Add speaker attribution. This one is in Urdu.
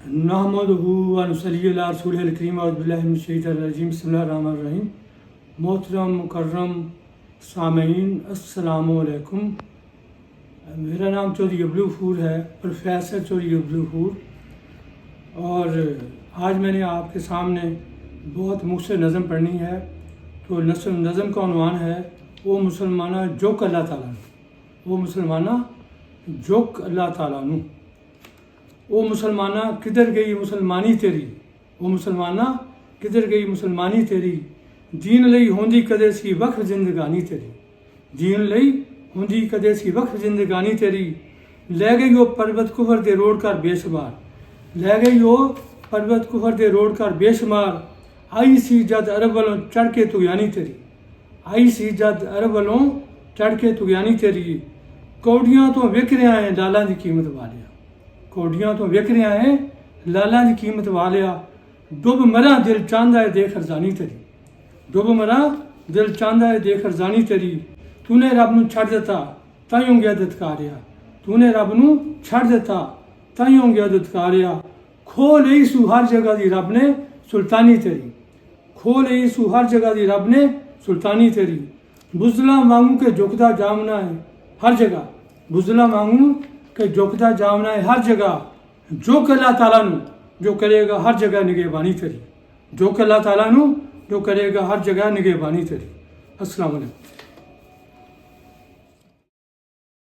Speaker 1: نحمدہ و نصلی علی رسولہ الکریم اعوذ باللہ من الشیطان الرجیم بسم اللہ الرحمن الرحیم۔ محترم مکرم سامعین السلام علیکم۔ میرا نام چودھری ابلو پھور ہے، پروفیسر چودھری ابلو پھور، اور آج میں نے آپ کے سامنے بہت مختصر نظم پڑھنی ہے۔ تو نظم کا عنوان ہے وہ مسلمانہ جوک اللہ تعالیٰ نو، وہ مسلمانہ جوک اللہ تعالیٰ نو، وہ مسلمانہ کدھر گئی مسلمانی تیری، وہ مسلمانہ کدھر گئی مسلمانی تیری، دین لئی ہوندی کدے سی وقف زندگانی تیری، دین لئی ہوندی کدے سی وقف زندگانی تیری، لے گئی وہ پربت کفر دے روڑ کر بے شمار، لے گئی وہ پربت کفر دے روڑ کر بے شمار، آئی سی جد عرب والوں چڑھ کے تغیانی تیری، آئی سی جد عرب والوں چڑھ کے تغیانی تیری، کوڑیاں تو وک رہا ہیں لالاں دی قیمت والیا، کوڑیاں تو وک رہا ہیں لالاں دی قیمت والیا، ڈب مراں دل چاہندا ہے دیکھ ارزانی تیری، ڈب مراں دل چاہندا ہے دیکھ ارزانی تیری، تو نے رب نو چھڑ دیتا تائیوں گیا دتکاریا، تو نے رب نو چھڑ دیتا تائیوں گیا دتکاریا، کھو لئی سو ہر جگہ دی رب نے سلطانی تیری، کھو لئی سو ہر جگہ دی رب نے سلطانی تیری، بزدلاں وانگوں کے جھکدا جامنا ہے ہر جگہ، بزدلاں وانگوں کہ جھکدا جامنا ہے ہر جگہ، جو کہ اللہ تعالیٰ نو جو کرے گا ہر جگہ نگہبانی تیری، جو کہ اللہ تعالیٰ نو جو کرے گا ہر جگہ نگہبانی تیری۔ السلام علیکم۔